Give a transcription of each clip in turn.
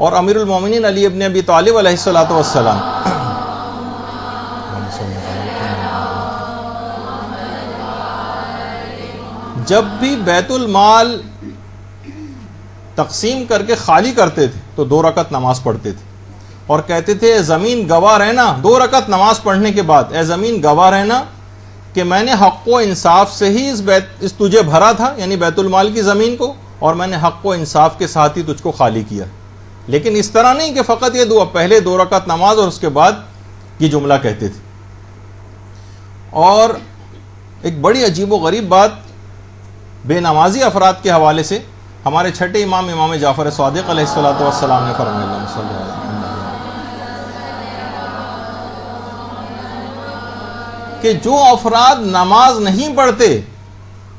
اور امیر المومنین علی ابن ابی طالب علیہ الصلوۃ والسلام جب بھی بیت المال تقسیم کر کے خالی کرتے تھے تو 2 رکعت نماز پڑھتے تھے اور کہتے تھے اے زمین گواہ رہنا، 2 رکعت نماز پڑھنے کے بعد اے زمین گواہ رہنا کہ میں نے حق و انصاف سے ہی اس تجھے بھرا تھا، یعنی بیت المال کی زمین کو، اور میں نے حق و انصاف کے ساتھ ہی تجھ کو خالی کیا. لیکن اس طرح نہیں کہ فقط یہ پہلے 2 رکعت نماز اور اس کے بعد یہ جملہ کہتے تھے. اور ایک بڑی عجیب و غریب بات بے نمازی افراد کے حوالے سے ہمارے چھٹے امام امام جعفر صادق علیہ الصلوۃ والسلام نے فرمایا، اللہم صلی اللہ علیہ وسلم، کہ جو افراد نماز نہیں پڑھتے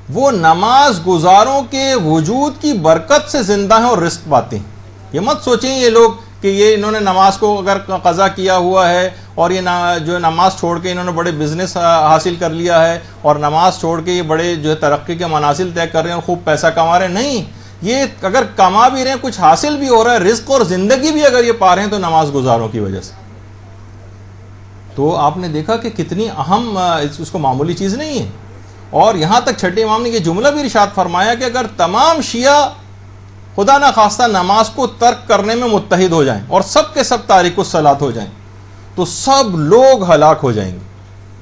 وہ نماز گزاروں کے وجود کی برکت سے زندہ ہیں اور رزق پاتے ہیں. یہ مت سوچیں یہ لوگ کہ یہ انہوں نے نماز کو اگر قضا کیا ہوا ہے اور یہ جو نماز چھوڑ کے انہوں نے بڑے بزنس حاصل کر لیا ہے اور نماز چھوڑ کے یہ بڑے جو ہے ترقی کے منازل طے کر رہے ہیں اور خوب پیسہ کما رہے ہیں. نہیں، یہ اگر کما بھی رہے ہیں، کچھ حاصل بھی ہو رہا ہے، رزق اور زندگی بھی اگر یہ پا رہے ہیں تو نماز گزاروں کی وجہ سے. تو آپ نے دیکھا کہ کتنی اہم، اس کو معمولی چیز نہیں ہے. اور یہاں تک چھٹے امام نے یہ جملہ بھی ارشاد فرمایا کہ اگر تمام شیعہ خدا نہ خواستہ نماز کو ترک کرنے میں متحد ہو جائیں اور سب کے سب تارک الصلاۃ ہو جائیں تو سب لوگ ہلاک ہو جائیں گے.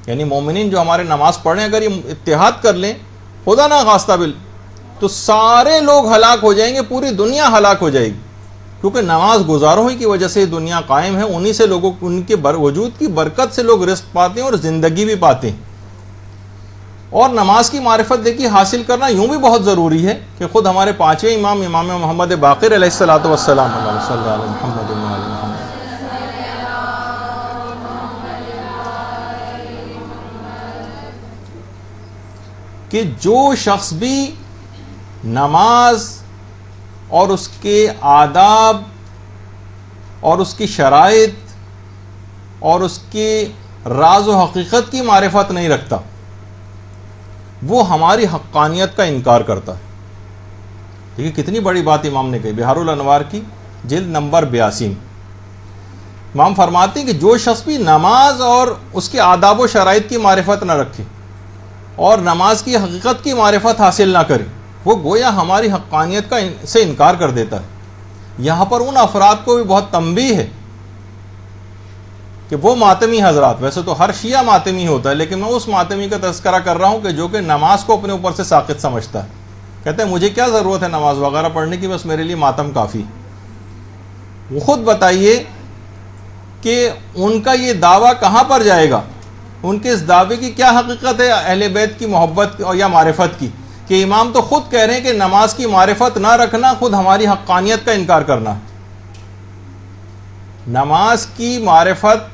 یعنی مومنین جو ہمارے نماز پڑھ رہے ہیں اگر یہ اتحاد کر لیں خدا نہ خواستہ تو سارے لوگ ہلاک ہو جائیں گے، پوری دنیا ہلاک ہو جائے گی. کیونکہ نماز گزاروں ہی کی وجہ سے دنیا قائم ہے، انہی سے لوگوں، ان کے وجود کی برکت سے لوگ رزق پاتے ہیں اور زندگی بھی پاتے ہیں. اور نماز کی معرفت دیکھیے حاصل کرنا یوں بھی بہت ضروری ہے کہ خود ہمارے 5ویں امام امام محمد باقر علیہ الصلوۃ والسلام، اللہم صلی علی محمد و علی محمد، کہ جو شخص بھی نماز اور اس کے آداب اور اس کی شرائط اور اس کے راز و حقیقت کی معرفت نہیں رکھتا وہ ہماری حقانیت کا انکار کرتا ہے. دیکھیے کتنی بڑی بات امام نے کہی، بہار الانوار کی جلد نمبر 82. امام فرماتے ہیں کہ جو شخص بھی نماز اور اس کے آداب و شرائط کی معرفت نہ رکھے اور نماز کی حقیقت کی معرفت حاصل نہ کرے وہ گویا ہماری حقانیت کا سے انکار کر دیتا ہے. یہاں پر ان افراد کو بھی بہت تنبیہ ہے کہ وہ ماتمی حضرات، ویسے تو ہر شیعہ ماتمی ہوتا ہے لیکن میں اس ماتمی کا تذکرہ کر رہا ہوں کہ جو کہ نماز کو اپنے اوپر سے ساقط سمجھتا ہے، کہتے ہیں مجھے کیا ضرورت ہے نماز وغیرہ پڑھنے کی، بس میرے لیے ماتم کافی. وہ خود بتائیے کہ ان کا یہ دعویٰ کہاں پر جائے گا، ان کے اس دعوے کی کیا حقیقت ہے اہل بیت کی محبت یا معرفت کی، کہ امام تو خود کہہ رہے ہیں کہ نماز کی معرفت نہ رکھنا خود ہماری حقانیت کا انکار کرنا. نماز کی معرفت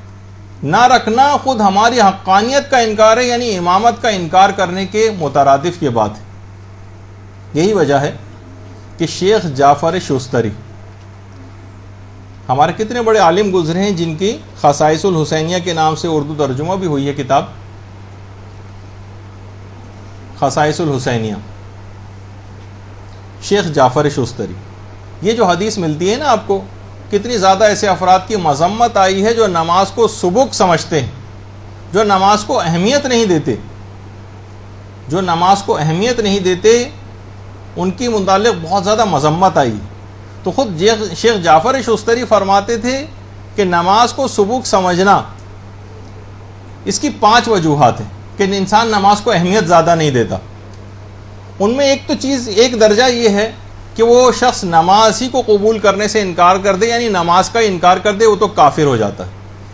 نہ رکھنا خود ہماری حقانیت کا انکار ہے، یعنی امامت کا انکار کرنے کے مترادف یہ بات ہے. یہی وجہ ہے کہ شیخ جعفر شوستری ہمارے کتنے بڑے عالم گزرے ہیں جن کی خصائص الحسینیہ کے نام سے اردو ترجمہ بھی ہوئی ہے کتاب خصائص الحسینیہ، شیخ جعفر شوستری. یہ جو حدیث ملتی ہے نا آپ کو، کتنی زیادہ ایسے افراد کی مذمت آئی ہے جو نماز کو سبک سمجھتے ہیں، جو نماز کو اہمیت نہیں دیتے، جو نماز کو اہمیت نہیں دیتے، ان کی متعلق بہت زیادہ مذمت آئی. تو خود شیخ جعفر شوستری فرماتے تھے کہ نماز کو سبک سمجھنا اس کی 5 وجوہات ہیں کہ انسان نماز کو اہمیت زیادہ نہیں دیتا. ان میں ایک درجہ یہ ہے کہ وہ شخص نماز ہی کو قبول کرنے سے انکار کر دے، یعنی نماز کا انکار کر دے وہ تو کافر ہو جاتا ہے.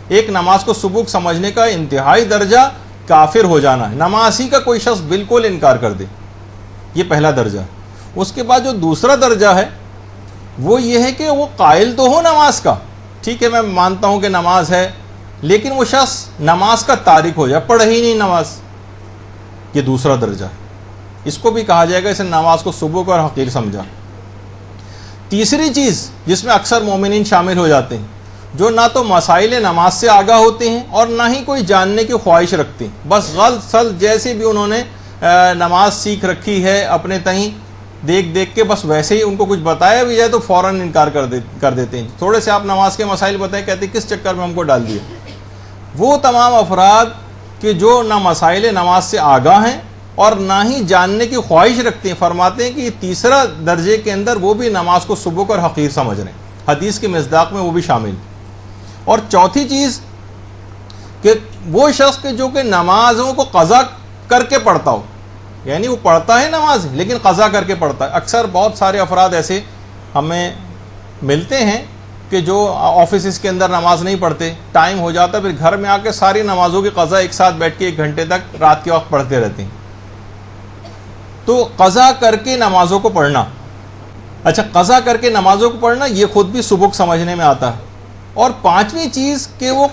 ایک نماز کو سبک سمجھنے کا انتہائی درجہ کافر ہو جانا ہے، نماز ہی کا کوئی شخص بالکل انکار کر دے، یہ پہلا درجہ ہے. اس کے بعد جو دوسرا درجہ ہے وہ یہ ہے کہ وہ قائل تو ہو نماز کا، ٹھیک ہے میں مانتا ہوں کہ نماز ہے، لیکن وہ شخص نماز کا تارک ہو جائے، پڑھے ہی نہیں نماز، یہ دوسرا درجہ ہے. اس کو بھی کہا جائے گا اسے نماز کو سبک اور حقیر سمجھا. تیسری چیز جس میں اکثر مومنین شامل ہو جاتے ہیں، جو نہ تو مسائل نماز سے آگاہ ہوتے ہیں اور نہ ہی کوئی جاننے کی خواہش رکھتے ہیں، بس غلط سل جیسے بھی انہوں نے نماز سیکھ رکھی ہے اپنے تئیں، دیکھ دیکھ کے بس ویسے ہی ان کو کچھ بتایا بھی جائے تو فوراً انکار کر دیتے ہیں. تھوڑے سے آپ نماز کے مسائل بتائیں، کہتے ہیں کس چکر میں ہم کو ڈال دیے. وہ تمام افراد کہ جو نہ مسائل نماز سے آگاہ ہیں اور نہ ہی جاننے کی خواہش رکھتے ہیں، فرماتے ہیں کہ یہ تیسرا درجے کے اندر وہ بھی نماز کو سبک اور حقیر سمجھ رہے ہیں، حدیث کے مصداق میں وہ بھی شامل. اور چوتھی چیز کہ وہ شخص کہ جو کہ نمازوں کو قضا کر کے پڑھتا ہو، یعنی وہ پڑھتا ہے نماز لیکن قضا کر کے پڑھتا ہے. اکثر بہت سارے افراد ایسے ہمیں ملتے ہیں کہ جو آفیسز کے اندر نماز نہیں پڑھتے، ٹائم ہو جاتا ہے پھر گھر میں آ کے ساری نمازوں کی قضا ایک ساتھ بیٹھ کے 1 گھنٹے تک رات کے وقت پڑھتے رہتے ہیں. تو قضا کر کے نمازوں کو پڑھنا، اچھا قضا کر کے نمازوں کو پڑھنا یہ خود بھی سبک سمجھنے میں آتا ہے. اور پانچویں چیز کہ وہ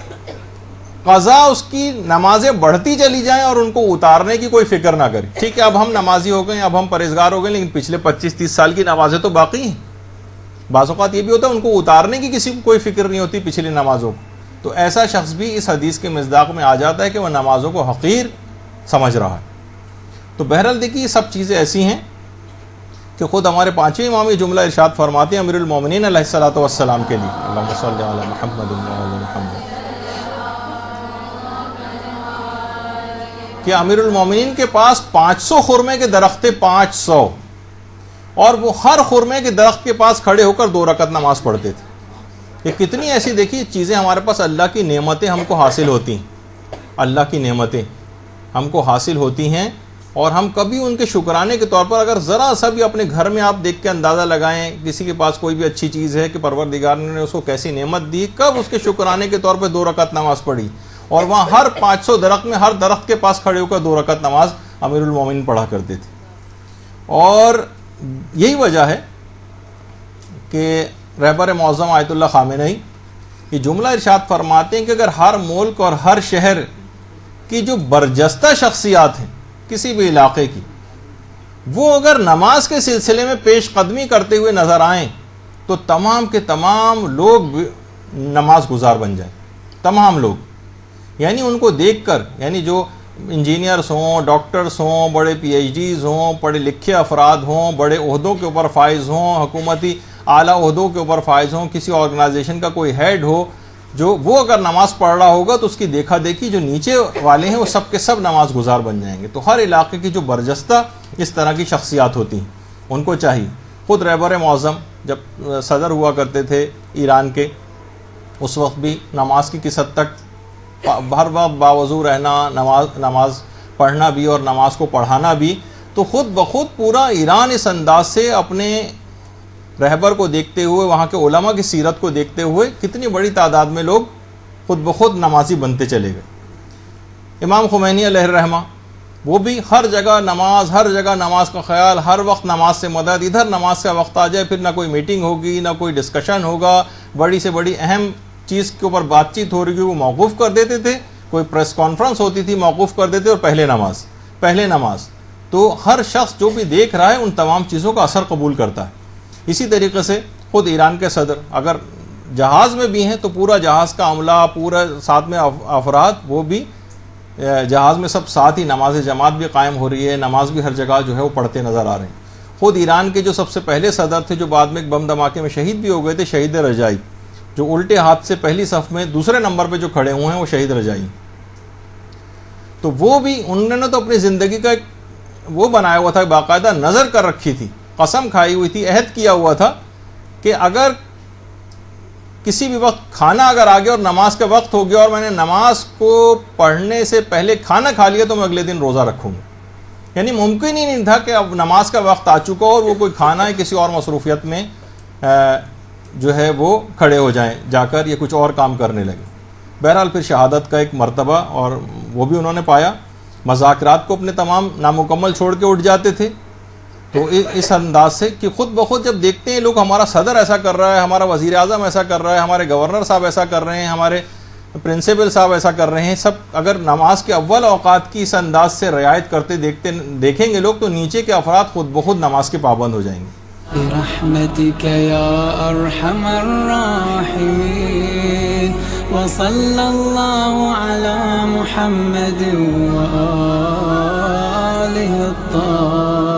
قضا اس کی نمازیں بڑھتی چلی جائیں اور ان کو اتارنے کی کوئی فکر نہ کرے. ٹھیک ہے اب ہم نمازی ہو گئے، اب ہم پرہیزگار ہو گئے، لیکن پچھلے 25-30 سال کی نمازیں تو باقی ہیں. بعض اوقات یہ بھی ہوتا ہے ان کو اتارنے کی کسی کو کوئی فکر نہیں ہوتی پچھلی نمازوں کو. تو ایسا شخص بھی اس حدیث کے مصداق میں آ جاتا ہے کہ وہ نمازوں کو حقیر سمجھ رہا ہے. تو بہرحال دیکھیے یہ سب چیزیں ایسی ہیں کہ خود ہمارے 5ویں امام یہ جملہ ارشاد فرماتے ہیں امیر المومنین علیہ الصلوۃ والسلام کے لیے، اللہم صلی علی محمد وعلی محمد، کہ امیر المومنین کے پاس 500 خرمے کے درخت تھے، 500، اور وہ ہر خرمے کے درخت کے پاس کھڑے ہو کر 2 رکعت نماز پڑھتے تھے. یہ کتنی ایسی دیکھیے چیزیں ہمارے پاس، اللہ کی نعمتیں ہم کو حاصل ہوتی ہیں، اللہ کی نعمتیں ہم کو حاصل ہوتی ہیں، اور ہم کبھی ان کے شکرانے کے طور پر اگر ذرا سا بھی اپنے گھر میں آپ دیکھ کے اندازہ لگائیں کسی کے پاس کوئی بھی اچھی چیز ہے کہ پروردگار نے اس کو کیسی نعمت دی، کب اس کے شکرانے کے طور پہ 2 رکعت نماز پڑھی. اور وہاں ہر 500 درخت میں ہر درخت کے پاس کھڑے ہو کر 2 رکعت نماز امیر المومنین پڑھا کرتے تھے. اور یہی وجہ ہے کہ رہبر معظم آیت اللہ خامنئی یہ جملہ ارشاد فرماتے ہیں کہ اگر ہر ملک اور ہر شہر کی جو برجستہ شخصیات ہیں کسی بھی علاقے کی، وہ اگر نماز کے سلسلے میں پیش قدمی کرتے ہوئے نظر آئیں تو تمام کے تمام لوگ نماز گزار بن جائیں. تمام لوگ، یعنی ان کو دیکھ کر، یعنی جو انجینئرس ہوں، ڈاکٹرس ہوں، بڑے پی ایچ ڈیز ہوں، پڑھے لکھے افراد ہوں، بڑے عہدوں کے اوپر فائز ہوں، حکومتی اعلیٰ عہدوں کے اوپر فائز ہوں، کسی آرگنائزیشن کا کوئی ہیڈ ہو، جو وہ اگر نماز پڑھ رہا ہوگا تو اس کی دیکھا دیکھی جو نیچے والے ہیں وہ سب کے سب نماز گزار بن جائیں گے. تو ہر علاقے کی جو برجستہ اس طرح کی شخصیات ہوتی ہیں ان کو چاہیے. خود رہبر معظم جب صدر ہوا کرتے تھے ایران کے، اس وقت بھی نماز کی کس حد تک ہر وقت باوضو رہنا، نماز پڑھنا بھی اور نماز کو پڑھانا بھی. تو خود بخود پورا ایران اس انداز سے اپنے رہبر کو دیکھتے ہوئے، وہاں کے علماء کی سیرت کو دیکھتے ہوئے کتنی بڑی تعداد میں لوگ خود بخود نمازی بنتے چلے گئے. امام خمینی علیہ الرحمہ وہ بھی ہر جگہ نماز کا خیال، ہر وقت نماز سے مدد، ادھر نماز کا وقت آ جائے پھر نہ کوئی میٹنگ ہوگی نہ کوئی ڈسکشن ہوگا، بڑی سے بڑی اہم چیز کے اوپر بات چیت ہو رہی ہے وہ موقوف کر دیتے تھے، کوئی پریس کانفرنس ہوتی تھی موقوف کر دیتے اور پہلے نماز. تو ہر شخص جو بھی دیکھ رہا ہے ان تمام چیزوں کا اثر قبول کرتا ہے. اسی طریقے سے خود ایران کے صدر اگر جہاز میں بھی ہیں تو پورا جہاز کا عملہ، پورا ساتھ میں افراد، وہ بھی جہاز میں سب ساتھ ہی نماز جماعت بھی قائم ہو رہی ہے، نماز بھی ہر جگہ جو ہے وہ پڑھتے نظر آ رہے ہیں. خود ایران کے جو سب سے پہلے صدر تھے جو بعد میں ایک بم دھماکے میں شہید بھی ہو گئے تھے، شہید رجائی، جو الٹے ہاتھ سے پہلی صف میں دوسرے نمبر پہ جو کھڑے ہوئے ہیں وہ شہید رجائی. تو وہ بھی انہوں نے تو اپنی زندگی کا ایک وہ بنایا ہوا تھا، باقاعدہ نظر کر رکھی تھی، قسم کھائی ہوئی تھی، عہد کیا ہوا تھا کہ اگر کسی بھی وقت کھانا اگر آ گیا اور نماز کا وقت ہو گیا اور میں نے نماز کو پڑھنے سے پہلے کھانا کھا لیا تو میں اگلے دن روزہ رکھوں گا. یعنی ممکن ہی نہیں تھا کہ اب نماز کا وقت آ چکا اور وہ کوئی کھانا ہے کسی اور مصروفیت میں جو ہے وہ کھڑے ہو جائیں جا کر یا کچھ اور کام کرنے لگے. بہرحال پھر شہادت کا ایک مرتبہ اور وہ بھی انہوں نے پایا. مذاکرات کو اپنے تمام نامکمل چھوڑ کے اٹھ جاتے تھے. تو اس انداز سے کہ خود بخود جب دیکھتے ہیں لوگ ہمارا صدر ایسا کر رہا ہے، ہمارا وزیر اعظم ایسا کر رہا ہے، ہمارے گورنر صاحب ایسا کر رہے ہیں، ہمارے پرنسپل صاحب ایسا کر رہے ہیں، سب اگر نماز کے اول اوقات کی اس انداز سے رعایت کرتے دیکھیں گے لوگ تو نیچے کے افراد خود بخود نماز کے پابند ہو جائیں گے. برحمتك يا أرحم الراحمين وصلى الله على محمد وآله الطاهرين.